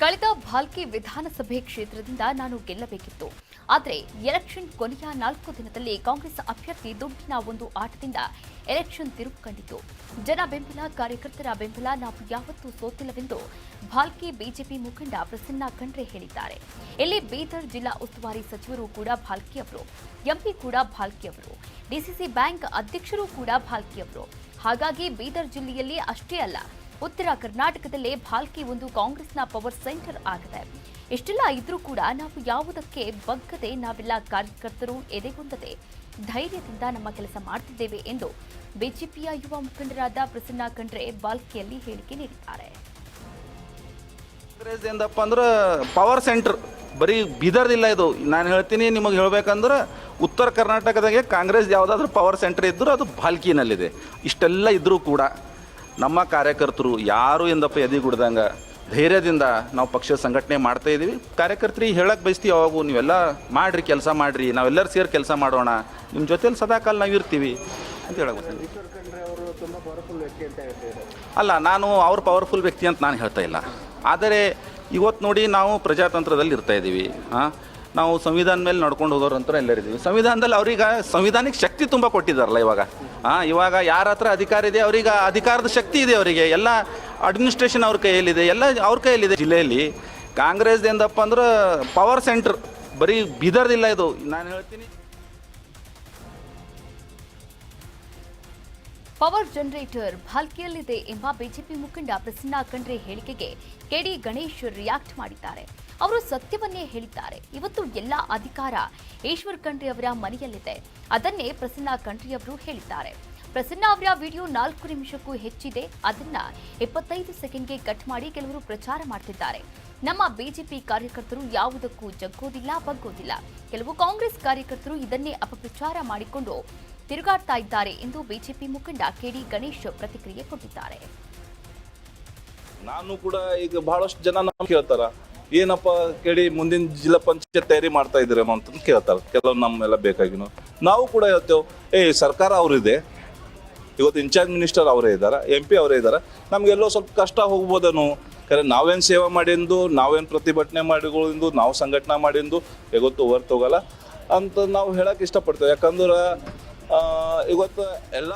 ಕಳೆದ ಭಾಲ್ಕಿ ವಿಧಾನಸಭೆ ಕ್ಷೇತ್ರದಿಂದ ನಾನು ಗೆಲ್ಲಬೇಕಿತ್ತು. ಆದರೆ ಎಲೆಕ್ಷನ್ ಕೊನೆಯ 4 ದಿನದಲ್ಲಿ ಕಾಂಗ್ರೆಸ್ ಅಭ್ಯರ್ಥಿ ದುಡ್ಡಿನ ಒಂದು ಆಟದಿಂದ ಎಲೆಕ್ಷನ್ ತಿರುವು ಕಂಡಿತು. ಜನ ಬೆಂಬಲ, ಕಾರ್ಯಕರ್ತರ ಬೆಂಬಲ ನಾವು ಯಾವತ್ತೂ ಸೋತಿಲ್ಲವೆಂದು ಭಾಲ್ಕಿ ಬಿಜೆಪಿ ಮುಖಂಡ ಪ್ರಸನ್ನ ಖಂಡ್ರೆ ಹೇಳಿದ್ದಾರೆ. ಇಲ್ಲಿ ಬೀದರ್ ಜಿಲ್ಲಾ ಉಸ್ತುವಾರಿ ಸಚಿವರು ಕೂಡ ಭಾಲ್ಕಿ ಅವರು, ಎಂಪಿ ಕೂಡ ಭಾಲ್ಕಿ ಅವರು, ಡಿಸಿಸಿ ಬ್ಯಾಂಕ್ ಅಧ್ಯಕ್ಷರು ಕೂಡ ಭಾಲ್ಕಿ ಅವರು. ಹಾಗಾಗಿ ಬೀದರ್ ಜಿಲ್ಲೆಯಲ್ಲಿ ಅಷ್ಟೇ ಅಲ್ಲ, ಉತ್ತರ ಕರ್ನಾಟಕದಲ್ಲೇ ಭಾಲ್ಕಿ ಒಂದು ಕಾಂಗ್ರೆಸ್ನ ಪವರ್ ಸೆಂಟರ್ ಆಗಿದೆ. ಇಷ್ಟೆಲ್ಲ ಇದ್ರೂ ಕೂಡ ನಾವು ಯಾವುದಕ್ಕೆ ಬಗ್ಗದೆ ನಾವೆಲ್ಲ ಕಾರ್ಯಕರ್ತರು ಎದೆಗುಂದದೆ ಧೈರ್ಯದಿಂದ ನಮ್ಮ ಕೆಲಸ ಮಾಡ್ತಿದ್ದೇವೆ ಎಂದು ಬಿಜೆಪಿಯ ಯುವ ಮುಖಂಡರಾದ ಪ್ರಸನ್ನ ಖಂಡ್ರೆ ಭಾಲ್ಕಿಯಲ್ಲಿ ಹೇಳಿಕೆ ನೀಡಿದ್ದಾರೆ. ಕಾಂಗ್ರೆಸ್ ಏನಪ್ಪ ಅಂದ್ರೆ ಪವರ್ ಸೆಂಟರ್ ಬರೀ ಬೀದರ್ದಿಲ್ಲ ಇದು. ನಾನು ಹೇಳ್ತೀನಿ, ನಿಮಗೆ ಹೇಳ್ಬೇಕಂದ್ರೆ ಉತ್ತರ ಕರ್ನಾಟಕದಾಗೆ ಕಾಂಗ್ರೆಸ್ ಯಾವುದಾದ್ರೂ ಪವರ್ ಸೆಂಟರ್ ಇದ್ದರೂ ಅದು ಭಾಲ್ಕಿನಲ್ಲಿದೆ. ಇಷ್ಟೆಲ್ಲ ಇದ್ದರೂ ಕೂಡ ನಮ್ಮ ಕಾರ್ಯಕರ್ತರು ಯಾರು ಎಂದಪ್ಪ ಎದಿಗುಡ್ದಂಗೆ ಧೈರ್ಯದಿಂದ ನಾವು ಪಕ್ಷ ಸಂಘಟನೆ ಮಾಡ್ತಾ ಇದ್ದೀವಿ. ಕಾರ್ಯಕರ್ತರಿಗೆ ಹೇಳಕ್ಕೆ ಬಯಸ್ತೀವಿ, ಯಾವಾಗೂ ನೀವೆಲ್ಲ ಮಾಡಿರಿ, ಕೆಲಸ ಮಾಡಿರಿ, ನಾವೆಲ್ಲರೂ ಸೇರಿ ಕೆಲಸ ಮಾಡೋಣ, ನಿಮ್ಮ ಜೊತೆಲಿ ಸದಾಕಾಲ ನಾವು ಇರ್ತೀವಿ ಅಂತ ಹೇಳಕ್ಕೆ. ಅಲ್ಲ, ನಾನು ಅವ್ರ ಪವರ್ಫುಲ್ ವ್ಯಕ್ತಿ ಅಂತ ನಾನು ಹೇಳ್ತಾ ಇಲ್ಲ. ಆದರೆ ಇವತ್ತು ನೋಡಿ, ನಾವು ಪ್ರಜಾತಂತ್ರದಲ್ಲಿ ಇರ್ತಾ ಇದ್ದೀವಿ. ನಾವು ಸಂವಿಧಾನ ಮೇಲೆ ನಡ್ಕೊಂಡು ಹೋಗೋರು ಅಂತ ಎಲ್ಲರಿದ್ದೀವಿ. ಸಂವಿಧಾನದಲ್ಲಿ ಅವ್ರಿಗೆ ಸಂವಿಧಾನಿಕ ಶಕ್ತಿ ತುಂಬ ಕೊಟ್ಟಿದ್ದಾರಲ್ಲ ಇವಾಗ ಯಾರ ಹತ್ರ ಅಧಿಕಾರ ಇದೆ ಅವ್ರಿಗೆ ಅಧಿಕಾರದ ಶಕ್ತಿ ಇದೆ. ಅವರಿಗೆ ಎಲ್ಲ ಅಡ್ಮಿನಿಸ್ಟ್ರೇಷನ್ ಅವ್ರ ಕೈಯಲ್ಲಿದೆ, ಎಲ್ಲ ಅವ್ರ ಕೈಯಲ್ಲಿದೆ. ಜಿಲ್ಲೆಯಲ್ಲಿ ಕಾಂಗ್ರೆಸ್ ಏನಪ್ಪ ಅಂದ್ರೆ ಪವರ್ ಸೆಂಟರ್ ಬರೀ ಬೀದರ್ದಿಲ್ಲ ಇದು. ನಾನು ಹೇಳ್ತೀನಿ, ಪವರ್ ಜನರೇಟರ್ ಭಾಲ್ಕಿಯಲ್ಲಿದೆ ಎಂಬ ಬಿಜೆಪಿ ಮುಖಂಡ ಪ್ರಸನ್ನ ಖಂಡ್ರೆ ಹೇಳಿಕೆಗೆ ಕೆಡಿ ಗಣೇಶ್ ರಿಯಾಕ್ಟ್ ಮಾಡಿದ್ದಾರೆ. ಅವರು ಸತ್ಯವನ್ನೇ ಹೇಳಿದ್ದಾರೆ. ಇವತ್ತು ಎಲ್ಲ ಅಧಿಕಾರ ಈಶ್ವರ್ ಖಂಡ್ರೆ ಅವರ ಮನೆಯಲ್ಲಿದೆ. ಅದನ್ನೇ ಪ್ರಸನ್ನ ಖಂಡ್ರೆ ಅವರು ಹೇಳಿದ್ದಾರೆ. ಪ್ರಸನ್ನ ಅವರ ವಿಡಿಯೋ 4 ನಿಮಿಷಕ್ಕೂ ಹೆಚ್ಚಿದೆ. ಅದನ್ನ 25 ಸೆಕೆಂಡ್ಗೆ ಕಟ್ ಮಾಡಿ ಕೆಲವರು ಪ್ರಚಾರ ಮಾಡ್ತಿದ್ದಾರೆ. ನಮ್ಮ ಬಿಜೆಪಿ ಕಾರ್ಯಕರ್ತರು ಯಾವುದಕ್ಕೂ ಜಗ್ಗೋದಿಲ್ಲ, ಬಗ್ಗೋದಿಲ್ಲ. ಕೆಲವು ಕಾಂಗ್ರೆಸ್ ಕಾರ್ಯಕರ್ತರು ಇದನ್ನೇ ಅಪಪ್ರಚಾರ ಮಾಡಿಕೊಂಡು ತಿರುಗಾಡ್ತಾ ಇದ್ದಾರೆ ಎಂದು ಬಿಜೆಪಿ ಮುಖಂಡ ಕೆಡಿ ಗಣೇಶ್ ಪ್ರತಿಕ್ರಿಯೆ ಕೊಟ್ಟಿದ್ದಾರೆ. ನಾನು ಕೂಡ ಈಗ ಬಹಳಷ್ಟು ಜನ ನಮ್ಗೆ ಕೇಳ್ತಾರ, ಏನಪ್ಪ ಕೇಳಿ ಮುಂದಿನ ಜಿಲ್ಲಾ ಪಂಚಾಯತ್ ತಯಾರಿ ಮಾಡ್ತಾ ಇದ್ದೀರೇನೋ ಅಂತ ಕೇಳ್ತಾರೆ. ಕೆಲವು ನಮ್ಮೆಲ್ಲ ಬೇಕಾಗಿನೋ ನಾವು ಕೂಡ ಹೇಳ್ತೇವೆ, ಸರ್ಕಾರ ಅವರಿದೆ, ಇವತ್ತು ಇನ್ಚಾರ್ಜ್ ಮಿನಿಸ್ಟರ್ ಅವರೇ ಇದ್ದಾರೆ, MP ಅವರೇ ಇದ್ದಾರೆ, ನಮಗೆಲ್ಲೋ ಸ್ವಲ್ಪ ಕಷ್ಟ ಹೋಗ್ಬೋದೇನೋ. ಕರೆ ನಾವೇನು ಸೇವೆ ಮಾಡಿಂದು, ನಾವೇನು ಪ್ರತಿಭಟನೆ ಮಾಡಿಕೊಂಡು, ನಾವು ಸಂಘಟನೆ ಮಾಡಿಂದು ಇವತ್ತು ಹೊರತೋಗಲ್ಲ ಅಂತ ನಾವು ಹೇಳಕ್ಕೆ ಇಷ್ಟಪಡ್ತೇವೆ. ಯಾಕಂದ್ರೆ ಇವತ್ತು ಎಲ್ಲ